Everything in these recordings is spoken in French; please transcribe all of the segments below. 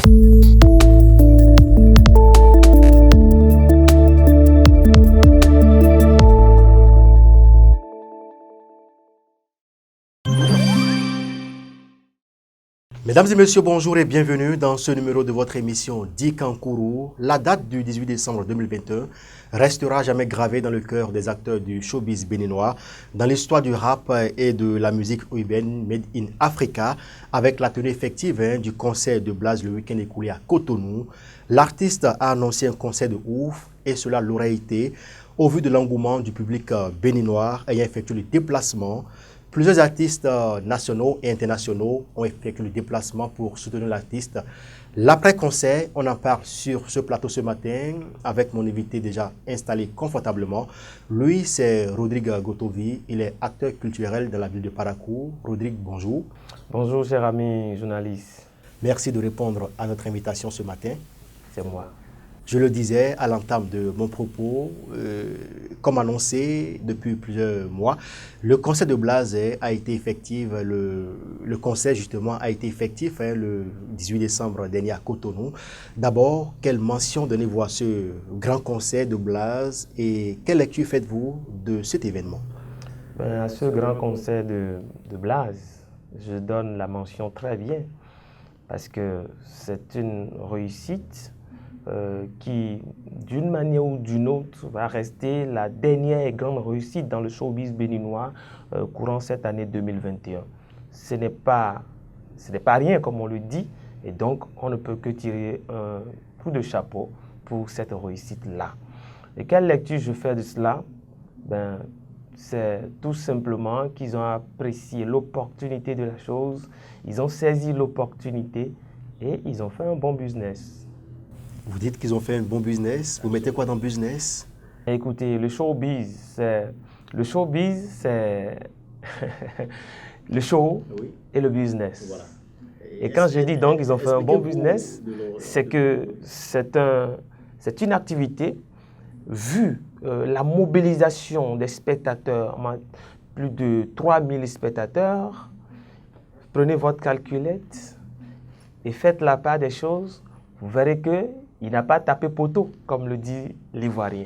Mesdames et messieurs, bonjour et bienvenue dans ce numéro de votre émission Dikankuru. La date du 18 décembre 2021 restera jamais gravée dans le cœur des acteurs du showbiz béninois, dans l'histoire du rap et de la musique urbaine Made in Africa, avec la tenue effective du concert de Blaze le week-end écoulé à Cotonou. L'artiste a annoncé un concert de ouf et cela l'aurait été au vu de l'engouement du public béninois ayant effectué le déplacement. Plusieurs artistes nationaux et internationaux ont effectué le déplacement pour soutenir l'artiste. L'après-concert, on en parle sur ce plateau ce matin avec mon invité déjà installé confortablement. Lui, c'est Rodrigue Gotovi. Il est acteur culturel dans la ville de Parakou. Rodrigue, bonjour. Bonjour, cher ami journaliste. Merci de répondre à notre invitation ce matin. C'est moi. Je le disais à l'entame de mon propos, comme annoncé depuis plusieurs mois, le concert de Blaze a été effectif, le concert justement a été effectif le 18 décembre dernier à Cotonou. D'abord, quelle mention donnez-vous à ce grand concert de Blaze et quelle lecture faites-vous de cet événement? À ce grand concert de Blaze, je donne la mention très bien parce que c'est une réussite qui, d'une manière ou d'une autre, va rester la dernière grande réussite dans le showbiz béninois courant cette année 2021. Ce n'est pas rien, comme on le dit, et donc on ne peut que tirer un coup de chapeau pour cette réussite-là. Et quelle lecture je fais de cela? C'est tout simplement qu'ils ont apprécié l'opportunité de la chose, ils ont saisi l'opportunité et ils ont fait un bon business. Vous dites qu'ils ont fait un bon business. Vous mettez quoi dans le business? Écoutez, le showbiz, c'est le show et le business. Voilà. Et quand je dis donc qu'ils ont fait un bon business, c'est que c'est une activité, vu la mobilisation des spectateurs, plus de 3000 spectateurs, prenez votre calculette et faites la part des choses, vous verrez qu'il n'a pas tapé poteau, comme le dit l'Ivoirien.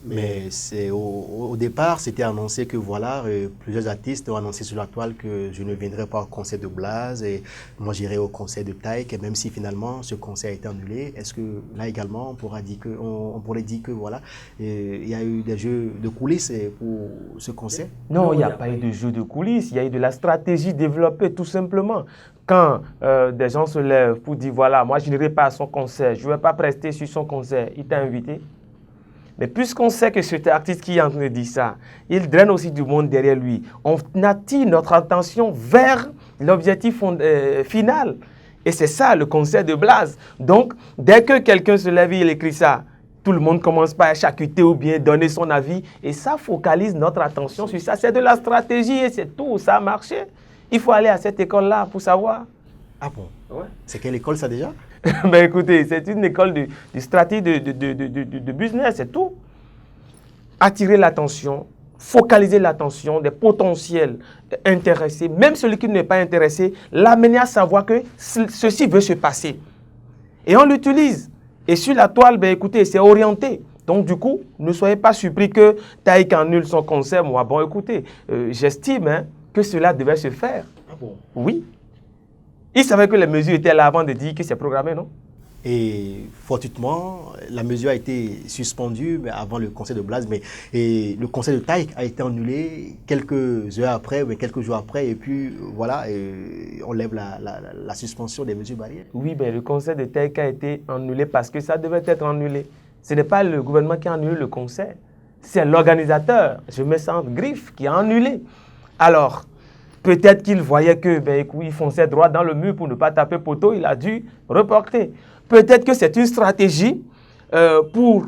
Mais au départ, c'était annoncé que voilà, plusieurs artistes ont annoncé sur la toile que je ne viendrai pas au concert de Blaze et moi j'irai au concert de Taïk, et même si finalement ce concert a été annulé, est-ce que là également on pourrait dire que voilà, il y a eu des jeux de coulisses pour ce concert? Non, il n'y a pas eu de jeux de coulisses, il y a eu de la stratégie développée tout simplement. Quand des gens se lèvent pour dire voilà, moi je n'irai pas à son concert, je ne vais pas prester sur son concert, il t'a invité. Mais puisqu'on sait que cet artiste qui est en train de dire ça, il draine aussi du monde derrière lui. On attire notre attention vers l'objectif final. Et c'est ça le concert de Blaze. Donc, dès que quelqu'un se lève et il écrit ça, tout le monde commence par charcuter ou bien donner son avis. Et ça focalise notre attention sur ça. C'est de la stratégie et c'est tout. Ça a marché. Il faut aller à cette école-là pour savoir. Ah bon? Ouais. C'est quelle école ça déjà? Écoutez, c'est une école de stratégie de business, c'est tout. Attirer l'attention, focaliser l'attention des potentiels intéressés, même celui qui n'est pas intéressé, l'amener à savoir que ceci veut se passer. Et on l'utilise. Et sur la toile, écoutez, c'est orienté. Donc du coup, ne soyez pas surpris que Taïk annule son concert. Moi, bon, écoutez, j'estime que cela devait se faire. Ah bon? Oui. Il savait que les mesures étaient là avant de dire que c'est programmé, non? Et fortuitement, la mesure a été suspendue avant le concert de Blaze, mais le concert de Taïk a été annulé quelques heures après, mais quelques jours après, et puis voilà, on lève la suspension des mesures barrières. Oui, le concert de Taïk a été annulé parce que ça devait être annulé. Ce n'est pas le gouvernement qui a annulé le concert, c'est l'organisateur, je mets ça en griffe, qui a annulé. Alors, peut-être qu'il voyait que, il fonçait droit dans le mur pour ne pas taper poteau, il a dû reporter. Peut-être que c'est une stratégie pour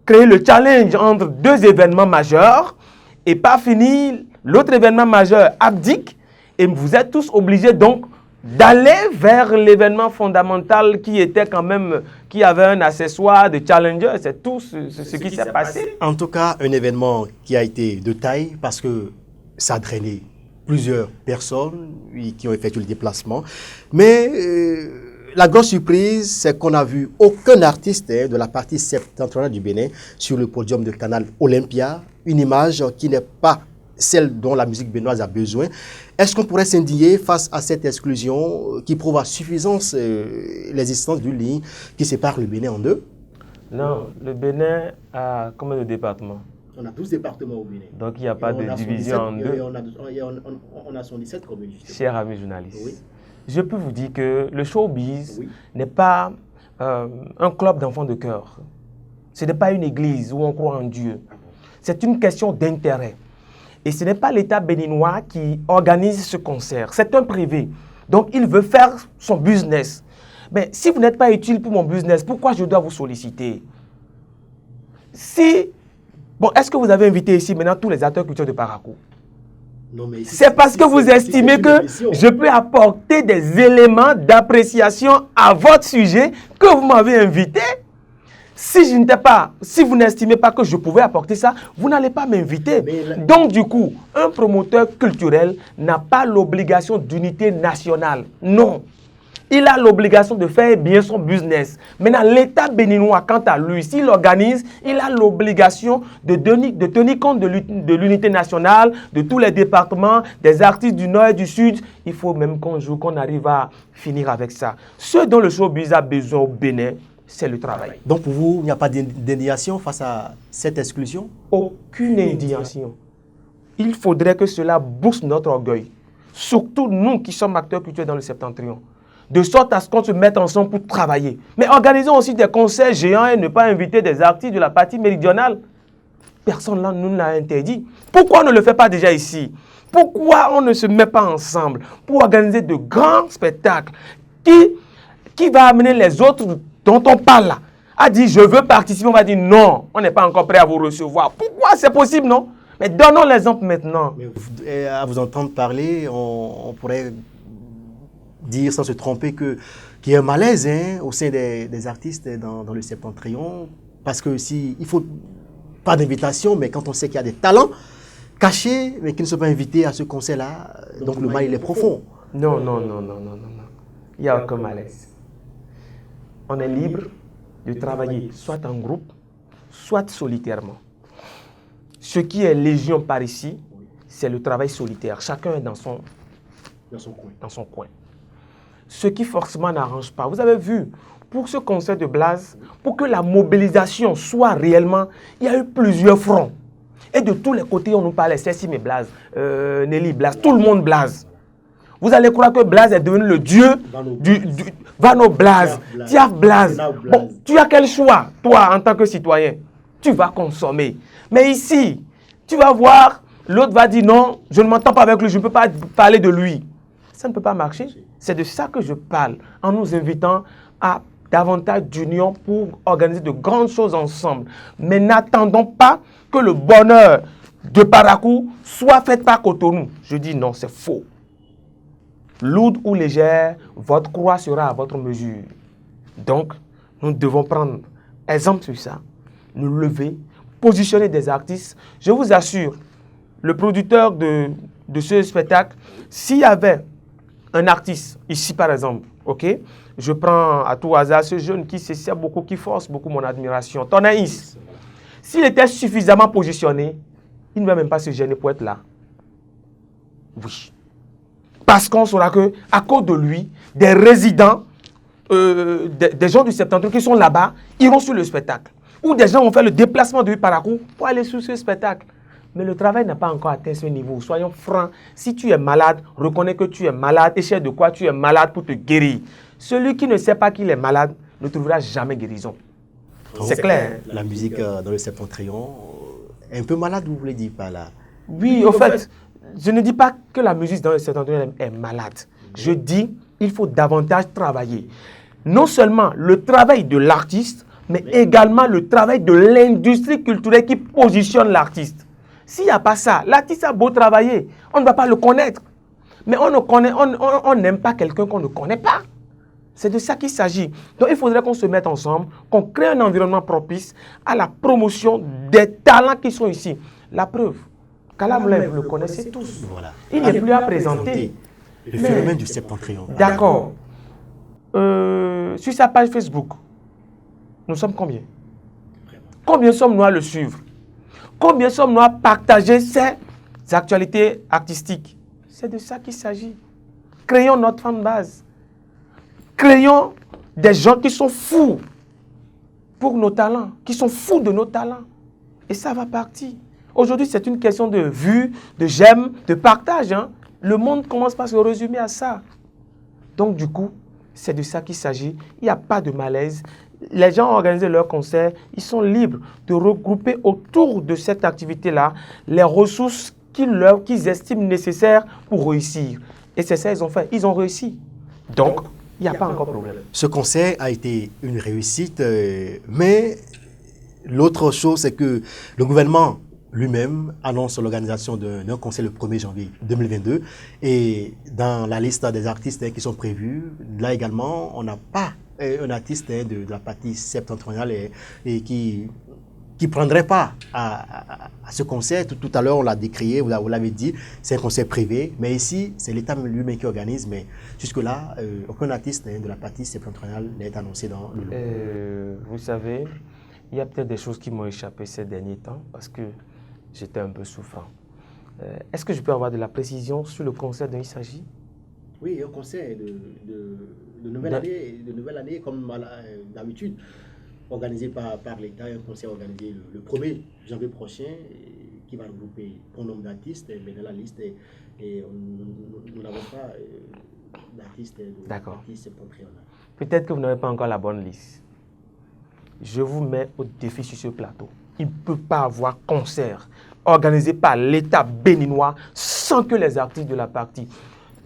créer le challenge entre deux événements majeurs et pas finir l'autre événement majeur abdique et vous êtes tous obligés donc d'aller vers l'événement fondamental qui était quand même, qui avait un accessoire de challenger. C'est tout ce qui s'est passé. En tout cas, un événement qui a été de taille parce que ça a drainé plusieurs personnes qui ont effectué le déplacement. Mais la grosse surprise, c'est qu'on n'a vu aucun artiste de la partie septentrionale du Bénin sur le podium de Canal Olympia, une image qui n'est pas celle dont la musique béninoise a besoin. Est-ce qu'on pourrait s'indigner face à cette exclusion qui prouve à suffisance l'existence d'une ligne qui sépare le Bénin en deux? Non, le Bénin a combien de départements? On a 12 départements au Bénin. Donc il n'y a pas de division en deux. On a 17 communes. Chers amis journalistes, oui. Je peux vous dire que le showbiz n'est pas un club d'enfants de cœur. Ce n'est pas une église où on croit en Dieu. C'est une question d'intérêt. Et ce n'est pas l'État béninois qui organise ce concert. C'est un privé. Donc il veut faire son business. Mais si vous n'êtes pas utile pour mon business, pourquoi je dois vous solliciter? Est-ce que vous avez invité ici maintenant tous les acteurs culturels de Parakou? C'est parce que vous estimez que je peux apporter des éléments d'appréciation à votre sujet que vous m'avez invité. Si vous n'estimez pas que je pouvais apporter ça, vous n'allez pas m'inviter. Donc du coup, un promoteur culturel n'a pas l'obligation d'unité nationale. Non. Il a l'obligation de faire bien son business. Maintenant, l'État béninois, quant à lui, s'il organise, il a l'obligation de tenir compte de l'unité nationale, de tous les départements, des artistes du Nord et du Sud. Il faut même qu'on arrive à finir avec ça. Ce dont le showbiz a besoin au Bénin, c'est le travail. Donc pour vous, il n'y a pas d'indignation face à cette exclusion? Aucune indignation. Il faudrait que cela booste notre orgueil. Surtout nous qui sommes acteurs culturels dans le Septentrion. De sorte à ce qu'on se mette ensemble pour travailler. Mais organisons aussi des concerts géants et ne pas inviter des artistes de la partie méridionale. Personne là nous l'a interdit. Pourquoi on ne le fait pas déjà ici? Pourquoi on ne se met pas ensemble pour organiser de grands spectacles qui va amener les autres dont on parle là à dire je veux participer, on va dire non, on n'est pas encore prêt à vous recevoir. Pourquoi? C'est possible, non? Mais donnons l'exemple maintenant. Mais à vous entendre parler, on pourrait dire sans se tromper qu'il y a un malaise au sein des artistes dans le Septentrion, parce que il faut pas d'invitation, mais quand on sait qu'il y a des talents cachés, mais qui ne sont pas invités à ce concert-là, donc le mal il est profond. Non. Il n'y a aucun malaise. On est libre de travailler soit en groupe, soit solitairement. Ce qui est légion par ici, c'est le travail solitaire. Chacun est dans son coin. Ce qui forcément n'arrange pas. Vous avez vu, pour ce concert de Blaze, pour que la mobilisation soit réellement, il y a eu plusieurs fronts. Et de tous les côtés, on nous parlait, Cécile mais Blaze, Nelly Blaze, tout le monde Blaze. Vous allez croire que Blaze est devenu le dieu du Vano Blaze, Tiaf Blaze. Bon, tu as quel choix, toi, en tant que citoyen? Tu vas consommer. Mais ici, tu vas voir, l'autre va dire non, je ne m'entends pas avec lui, je ne peux pas parler de lui. Ça ne peut pas marcher. C'est de ça que je parle, en nous invitant à davantage d'union pour organiser de grandes choses ensemble. Mais n'attendons pas que le bonheur de Parakou soit fait par Cotonou. Je dis non, c'est faux. Lourde ou légère, votre croix sera à votre mesure. Donc, nous devons prendre exemple sur ça, nous lever, positionner des artistes. Je vous assure, le producteur de ce spectacle, s'il y avait un artiste, ici par exemple, ok, je prends à tout hasard ce jeune qui se sert beaucoup, qui force beaucoup mon admiration, Tonaïs. S'il était suffisamment positionné, il ne va même pas se gêner pour être là. Oui. Parce qu'on saura qu'à cause de lui, des résidents, des gens du Septentrion qui sont là-bas, iront sur le spectacle. Ou des gens vont faire le déplacement de Parakou pour aller sur ce spectacle. Mais le travail n'a pas encore atteint ce niveau. Soyons francs. Si tu es malade, reconnais que tu es malade et cherche de quoi tu es malade pour te guérir. Celui qui ne sait pas qu'il est malade ne trouvera jamais guérison. C'est clair. La musique dans le Septentrion est un peu malade, vous voulez dire par là? Oui, au fait, je ne dis pas que la musique dans le Septentrion est malade. Je dis qu'il faut davantage travailler. Non seulement le travail de l'artiste, mais également le travail de l'industrie culturelle qui positionne l'artiste. S'il n'y a pas ça, l'artiste a beau travailler, on ne va pas le connaître. Mais on n'aime pas quelqu'un qu'on ne connaît pas. C'est de ça qu'il s'agit. Donc il faudrait qu'on se mette ensemble, qu'on crée un environnement propice à la promotion des talents qui sont ici. La preuve, Calamley, vous le connaissez tous. Voilà. Il n'est plus à présenter. Le phénomène du Septentrion. D'accord. sur sa page Facebook, nous sommes combien? Combien sommes-nous à le suivre? Combien sommes-nous à partager ces actualités artistiques? C'est de ça qu'il s'agit. Créons notre fanbase. Créons des gens qui sont fous pour nos talents, qui sont fous de nos talents. Et ça va partir. Aujourd'hui, c'est une question de vue, de j'aime, de partage. Hein. Le monde commence par se résumer à ça. Donc, du coup, c'est de ça qu'il s'agit. Il n'y a pas de malaise. Les gens ont organisé leurs concerts. Ils sont libres de regrouper autour de cette activité-là les ressources qu'ils estiment nécessaires pour réussir. Et c'est ça qu'ils ont fait. Ils ont réussi. Donc, il n'y a pas encore de problème. Ce concert a été une réussite, mais l'autre chose, c'est que le gouvernement lui-même annonce l'organisation d'un concert le 1er janvier 2022. Et dans la liste des artistes qui sont prévus, là également, on n'a pas un artiste de la partie septentrionale et qui prendrait pas à ce concert. Tout à l'heure, on l'a décrié, vous l'avez dit, c'est un concert privé. Mais ici, c'est l'État lui-même qui organise. Mais jusque-là, aucun artiste de la partie septentrionale n'est annoncé dans le lot. Vous savez, il y a peut-être des choses qui m'ont échappé ces derniers temps parce que j'étais un peu souffrant. Est-ce que je peux avoir de la précision sur le concert dont il s'agit? Oui, un concert de nouvelle année comme d'habitude, organisé par l'État, un concert organisé le 1er janvier prochain qui va regrouper un nombre d'artistes, mais dans la liste, et nous n'avons pas d'artistes de l'artiste septentrional. Peut-être que vous n'avez pas encore la bonne liste. Je vous mets au défi sur ce plateau. Il ne peut pas avoir concert organisé par l'État béninois sans que les artistes de la partie,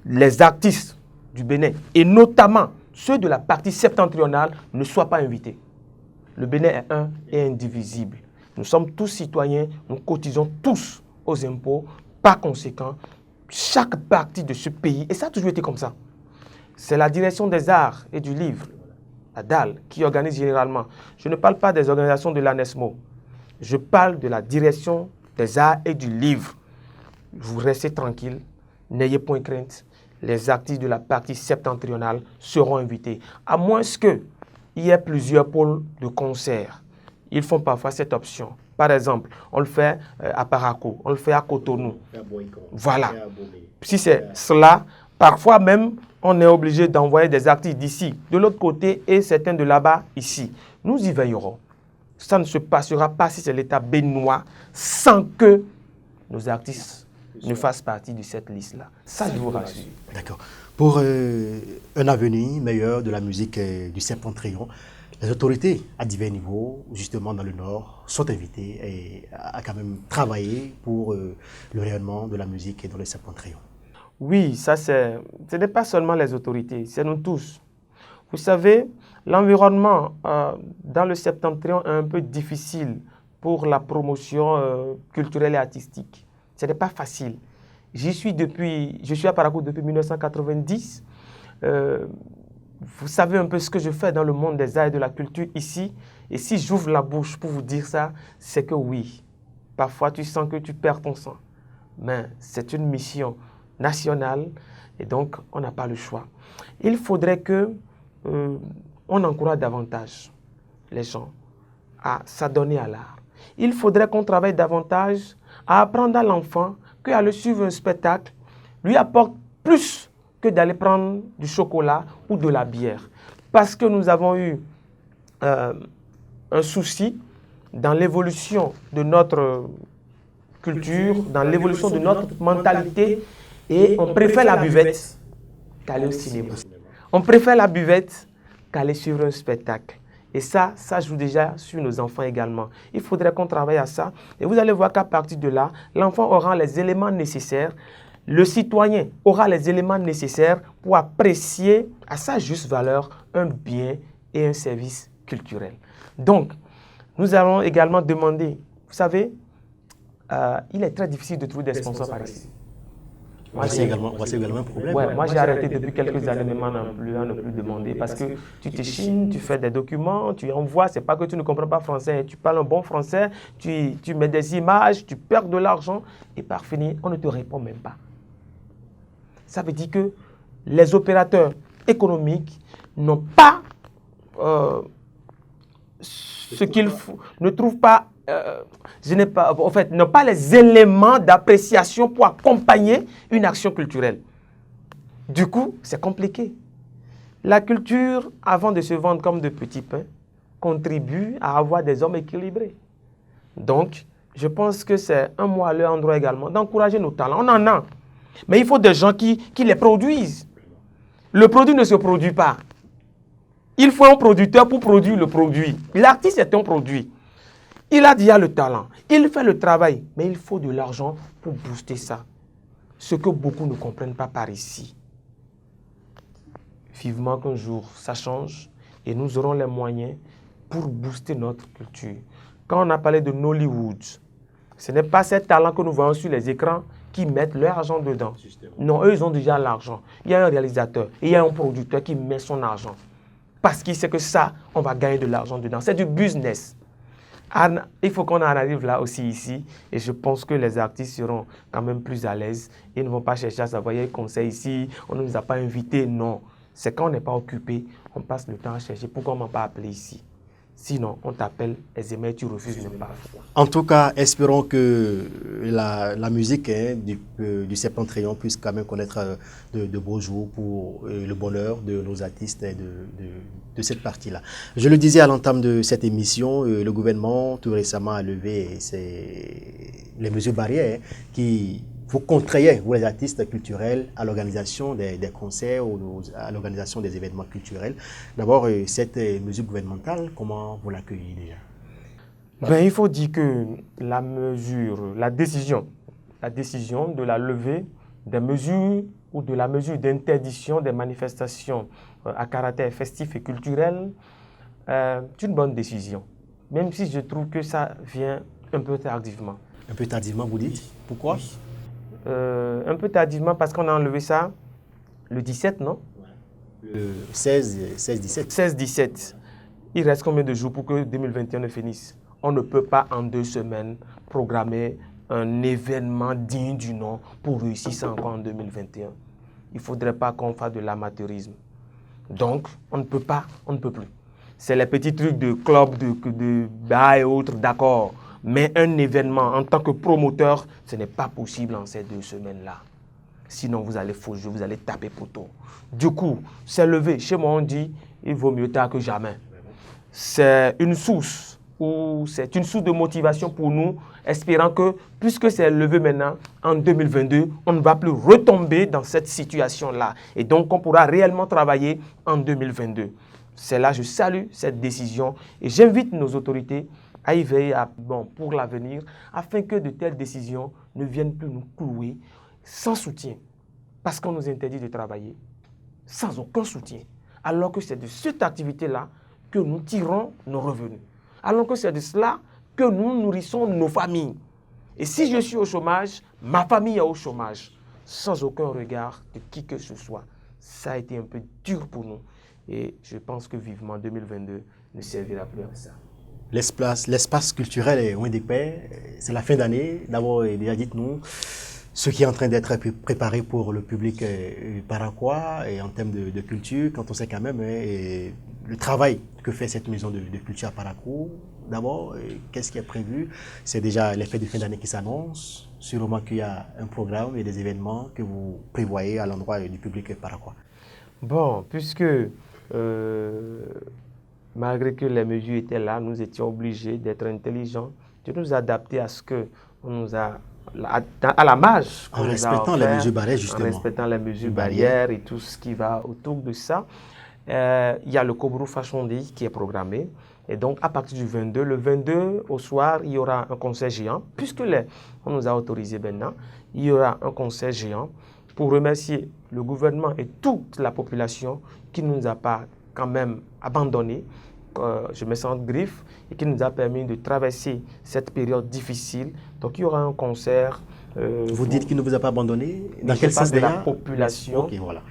les artistes du Bénin, et notamment ceux de la partie septentrionale, ne soient pas invités. Le Bénin est un et indivisible. Nous sommes tous citoyens, nous cotisons tous aux impôts. Par conséquent, chaque partie de ce pays, et ça a toujours été comme ça, c'est la direction des arts et du livre, la DAL, qui organise généralement. Je ne parle pas des organisations de l'ANESMO. Je parle de la direction des arts et du livre. Vous restez tranquille, n'ayez point crainte. Les artistes de la partie septentrionale seront invités. À moins qu'il y ait plusieurs pôles de concert. Ils font parfois cette option. Par exemple, on le fait à Parakou, on le fait à Cotonou. Voilà. Si c'est cela, parfois même, on est obligé d'envoyer des artistes d'ici, de l'autre côté, et certains de là-bas, ici. Nous y veillerons. Ça ne se passera pas si c'est l'État béninois sans que nos artistes ne fassent partie de cette liste-là. Ça, je vous rassure. D'accord. Pour un avenir meilleur de la musique du Septentrion, les autorités à divers niveaux, justement dans le Nord, sont invitées à quand même travailler pour le rayonnement de la musique dans le Septentrion. Oui, ce n'est pas seulement les autorités, c'est nous tous. Vous savez, l'environnement dans le Septentrion est un peu difficile pour la promotion culturelle et artistique. Ce n'est pas facile. Je suis à Parakou depuis 1990. Vous savez un peu ce que je fais dans le monde des arts et de la culture ici. Et si j'ouvre la bouche pour vous dire ça, c'est que oui, parfois tu sens que tu perds ton sang. Mais c'est une mission nationale et donc on n'a pas le choix. Il faudrait que on encourage davantage les gens à s'adonner à l'art. Il faudrait qu'on travaille davantage à apprendre à l'enfant qu'aller suivre un spectacle lui apporte plus que d'aller prendre du chocolat ou de la bière. Parce que nous avons eu un souci dans l'évolution de notre culture, dans l'évolution de notre mentalité, et on préfère la buvette qu'aller au cinéma. On préfère la buvette qu'aller suivre un spectacle. Et ça joue déjà sur nos enfants également. Il faudrait qu'on travaille à ça. Et vous allez voir qu'à partir de là, l'enfant aura les éléments nécessaires, le citoyen aura les éléments nécessaires pour apprécier à sa juste valeur un bien et un service culturel. Donc, nous allons également demander, vous savez, il est très difficile de trouver des sponsors par ici. C'est également un problème. Ouais, moi, j'ai arrêté depuis quelques années même à ne plus demander parce que tu t'échines, tu fais des documents, tu envoies, c'est pas que tu ne comprends pas français, tu parles un bon français, tu mets des images, tu perds de l'argent et par finir, on ne te répond même pas. Ça veut dire que les opérateurs économiques n'ont pas ce qu'il faut, ne trouvent pas, en fait, n'ont pas les éléments d'appréciation pour accompagner une action culturelle. Du coup, c'est compliqué. La culture, avant de se vendre comme de petits pains, contribue à avoir des hommes équilibrés. Donc, je pense que c'est un mot à leur endroit également d'encourager nos talents. On en a. Mais il faut des gens qui les produisent. Le produit ne se produit pas. Il faut un producteur pour produire le produit. L'artiste est un produit. Il a déjà le talent. Il fait le travail. Mais il faut de l'argent pour booster ça. Ce que beaucoup ne comprennent pas par ici. Vivement qu'un jour, ça change et nous aurons les moyens pour booster notre culture. Quand on a parlé de Nollywood, ce n'est pas ces talents que nous voyons sur les écrans qui mettent leur argent dedans. Non, eux, ils ont déjà l'argent. Il y a un réalisateur, il y a un producteur qui met son argent. Parce qu'il sait que ça, on va gagner de l'argent dedans. C'est du business. Il faut qu'on en arrive là aussi ici. Et je pense que les artistes seront quand même plus à l'aise. Ils ne vont pas chercher à savoir, il y a un conseil ici, on ne nous a pas invités. Non. C'est quand on n'est pas occupé, on passe le temps à chercher. Pourquoi on ne m'a pas appelé ici? Sinon, on t'appelle aisément et tu refuses de ne pas. En tout cas, espérons que la musique du Septentrion puisse quand même connaître de beaux jours pour le bonheur de nos artistes et de cette partie-là. Je le disais à l'entame de cette émission, le gouvernement tout récemment a levé les mesures barrières qui vous contraignez, vous les artistes culturels, à l'organisation des concerts ou à l'organisation des événements culturels. D'abord, cette mesure gouvernementale, comment vous l'accueillez déjà? Il faut dire que la décision de la levée des mesures ou de la mesure d'interdiction des manifestations à caractère festif et culturel est une bonne décision. Même si je trouve que ça vient un peu tardivement. Un peu tardivement, vous dites? Pourquoi? Oui. Un peu tardivement parce qu'on a enlevé ça le 17, non? Le 16-17. 16-17. Il reste combien de jours pour que 2021 ne finisse? On ne peut pas en 2 semaines programmer un événement digne du nom pour réussir ça encore en 2021. Il ne faudrait pas qu'on fasse de l'amateurisme. Donc, on ne peut pas, on ne peut plus. C'est les petits trucs de club, de bars et autres, d'accord. Mais un événement, en tant que promoteur, ce n'est pas possible en ces 2 semaines-là. Sinon, vous allez faux jeu, vous allez taper poteau. Du coup, c'est levé. Chez moi, on dit, il vaut mieux tard que jamais. C'est une source de motivation pour nous, espérant que, puisque c'est levé maintenant, en 2022, on ne va plus retomber dans cette situation-là. Et donc, on pourra réellement travailler en 2022. C'est là, je salue cette décision et j'invite nos autorités à y veiller pour l'avenir, afin que de telles décisions ne viennent plus nous clouer sans soutien, parce qu'on nous interdit de travailler, sans aucun soutien, alors que c'est de cette activité-là que nous tirons nos revenus, alors que c'est de cela que nous nourrissons nos familles. Et si je suis au chômage, ma famille est au chômage, sans aucun regard de qui que ce soit. Ça a été un peu dur pour nous, et je pense que vivement 2022 ne servira plus à ça. L'espace culturel est loin des pairs. C'est la fin d'année. D'abord, déjà dites-nous ce qui est en train d'être préparé pour le public paraquois et en termes de culture, quand on sait quand même le travail que fait cette maison de culture à Parakou. D'abord, qu'est-ce qui est prévu? C'est déjà les fêtes de fin d'année qui s'annoncent. Sûrement qu'il y a un programme et des événements que vous prévoyez à l'endroit du public paraquois. Bon, puisque malgré que les mesures étaient là, nous étions obligés d'être intelligents, de nous adapter à ce que on nous a, à la marge. En respectant les mesures barrières, justement. En respectant les mesures barrières et tout ce qui va autour de ça. Il y a le Kobrou Fashion Day qui est programmé. Et donc, à partir du 22, le 22 au soir, il y aura un concert géant. Puisque on nous a autorisé maintenant, il y aura un concert géant pour remercier le gouvernement et toute la population qui ne nous a pas quand même abandonnés, je me sens griffe, et qui nous a permis de traverser cette période difficile. Donc il y aura un concert. Vous dites qu'il ne vous a pas abandonné? Dans quel sens de la population voilà.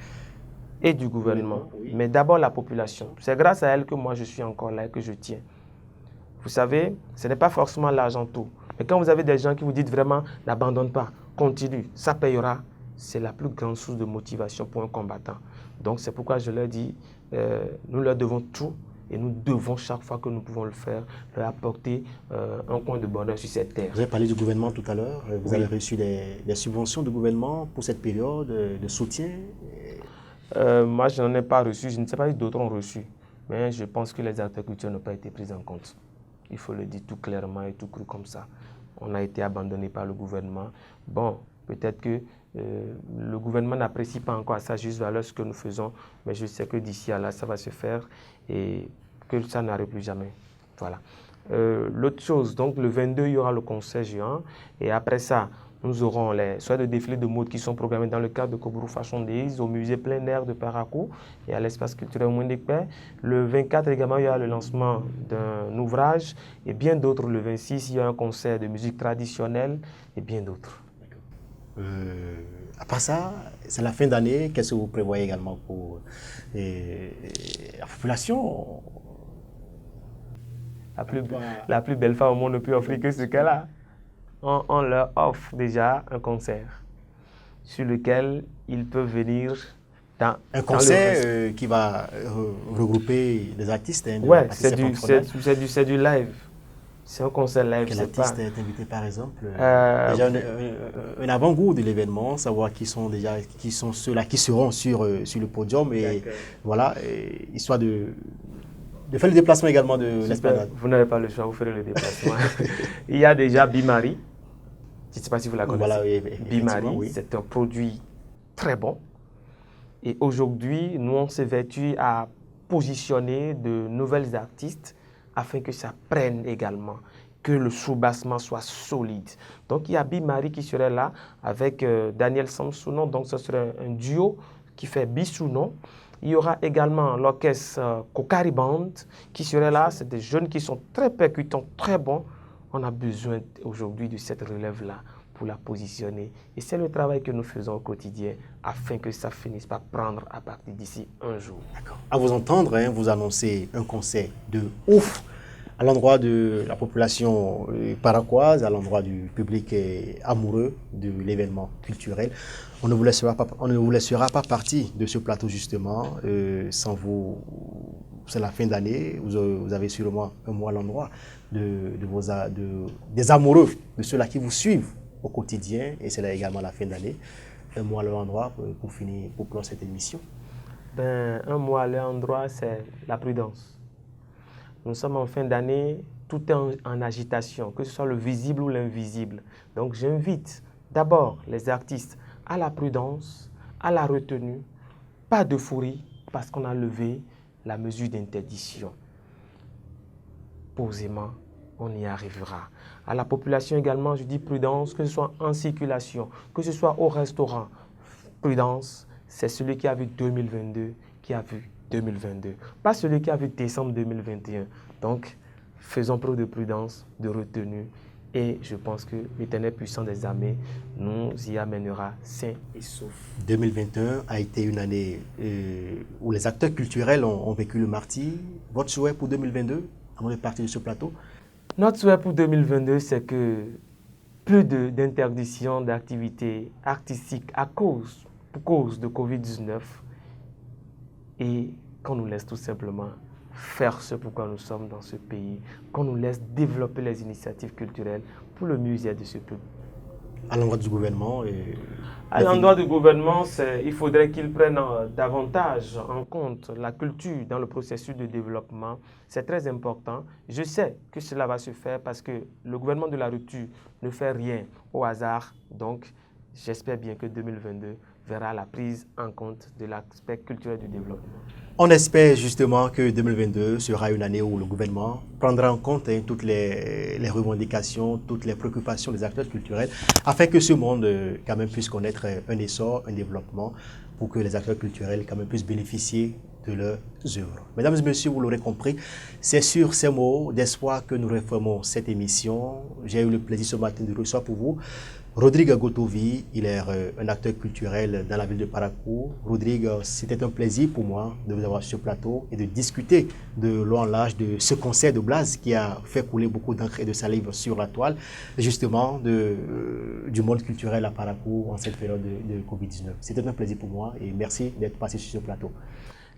Et du gouvernement. Oui. Mais d'abord la population. C'est grâce à elle que moi je suis encore là et que je tiens. Vous savez, ce n'est pas forcément l'argent tout. Mais quand vous avez des gens qui vous disent vraiment, n'abandonne pas, continue, ça payera. C'est la plus grande source de motivation pour un combattant. Donc c'est pourquoi je leur dis, nous leur devons tout et nous devons chaque fois que nous pouvons le faire, leur apporter un coin de bonheur sur cette terre. Vous avez parlé du gouvernement tout à l'heure. Vous Oui. avez reçu des subventions du gouvernement pour cette période de soutien? Moi, je n'en ai pas reçu. Je ne sais pas si d'autres ont reçu. Mais je pense que les acteurs culturels n'ont pas été pris en compte. Il faut le dire tout clairement et tout cru comme ça. On a été abandonné par le gouvernement. Bon, peut-être que le gouvernement n'apprécie pas encore à sa juste valeur ce que nous faisons, mais je sais que d'ici à là, ça va se faire et que ça n'arrive plus jamais. Voilà. L'autre chose, donc le 22, il y aura le concert géant et après ça, nous aurons les soirées de défilé de mode qui sont programmées dans le cadre de Kobourou Fashion Days au musée plein air de Parakou et à l'espace culturel Mouindekpe. Le 24 également, il y a le lancement d'un ouvrage et bien d'autres. Le 26, il y a un concert de musique traditionnelle et bien d'autres. À part ça, c'est la fin d'année. Qu'est-ce que vous prévoyez également pour la population? La plus belle femme au monde ne peut offrir que ce qu'elle a. On leur offre déjà un concert sur lequel ils peuvent venir dans un concert qui va regrouper des artistes. Oui, c'est du live. C'est un concert live. Quel artiste est invité par exemple? Déjà un avant-goût de l'événement, savoir qui sont ceux-là qui seront sur le podium et voilà, histoire de faire le déplacement également de l'esplanade. Vous n'avez pas le choix, vous ferez le déplacement. Il y a déjà Bimari. Je ne sais pas si vous la connaissez. Voilà, Bimari, oui. c'est un produit très bon. Et aujourd'hui, nous, on s'évertue à positionner de nouvelles artistes afin que ça prenne également, que le soubassement soit solide. Donc, il y a Bimari qui serait là avec Daniel Samsounon. Donc, ce serait un duo qui fait Bisounon. Il y aura également l'orchestre Kokari Band qui serait là. C'est des jeunes qui sont très percutants, très bons. On a besoin aujourd'hui de cette relève-là pour la positionner. Et c'est le travail que nous faisons au quotidien afin que ça finisse par prendre à partir d'ici un jour. D'accord. À vous entendre, vous annoncez un concert de ouf à l'endroit de la population paraquoise, à l'endroit du public amoureux de l'événement culturel. On ne vous laissera pas partir de ce plateau justement sans vous. C'est la fin d'année, vous avez sûrement un mois à l'endroit des amoureux, de ceux-là qui vous suivent au quotidien, et c'est là également la fin d'année. Un mois à l'endroit pour clore cette émission. Un mois à l'endroit, c'est la prudence. Nous sommes en fin d'année, tout est en agitation, que ce soit le visible ou l'invisible. Donc j'invite d'abord les artistes à la prudence, à la retenue, pas d'euphorie, parce qu'on a levé la mesure d'interdiction. Posément, on y arrivera. À la population également, je dis prudence, que ce soit en circulation, que ce soit au restaurant. Prudence, c'est celui qui a vu 2022, qui a vu 2022. Pas celui qui a vu décembre 2021. Donc, faisons preuve de prudence, de retenue. Et je pense que l'Éternel puissant des armées nous y amènera sains et saufs. 2021 a été une année où les acteurs culturels ont vécu le martyre. Votre souhait pour 2022, avant de partir de ce plateau? Notre souhait pour 2022, c'est que plus d'interdiction d'activités artistiques pour cause de Covid-19 et qu'on nous laisse tout simplement faire ce pourquoi nous sommes dans ce pays, qu'on nous laisse développer les initiatives culturelles pour le mieux-être de ce peuple. À l'endroit du gouvernement À l'endroit du gouvernement, il faudrait qu'il prenne davantage en compte la culture dans le processus de développement. C'est très important. Je sais que cela va se faire parce que le gouvernement de la rupture ne fait rien au hasard. Donc, j'espère bien que 2022 verra la prise en compte de l'aspect culturel du développement. On espère justement que 2022 sera une année où le gouvernement prendra en compte toutes les revendications, toutes les préoccupations des acteurs culturels, afin que ce monde quand même puisse connaître un essor, un développement, pour que les acteurs culturels quand même puissent bénéficier de leurs œuvres. Mesdames et messieurs, vous l'aurez compris, c'est sur ces mots d'espoir que nous refermons cette émission. J'ai eu le plaisir ce matin de recevoir pour vous Rodrigue Gotovi. Il est un acteur culturel dans la ville de Parakou. Rodrigue, c'était un plaisir pour moi de vous avoir sur ce plateau et de discuter de long en large de ce concert de Blaze qui a fait couler beaucoup d'encre et de salive sur la toile, justement du monde culturel à Parakou en cette période de Covid-19. C'était un plaisir pour moi et merci d'être passé sur ce plateau.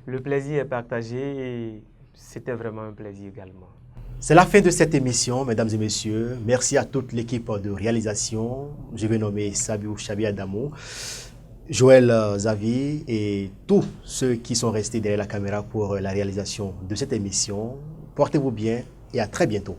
Le plaisir est partagé et c'était vraiment un plaisir également. C'est la fin de cette émission, mesdames et messieurs. Merci à toute l'équipe de réalisation. Je vais nommer Sabiou Chabi Adamou, Joël Zavi et tous ceux qui sont restés derrière la caméra pour la réalisation de cette émission. Portez-vous bien et à très bientôt.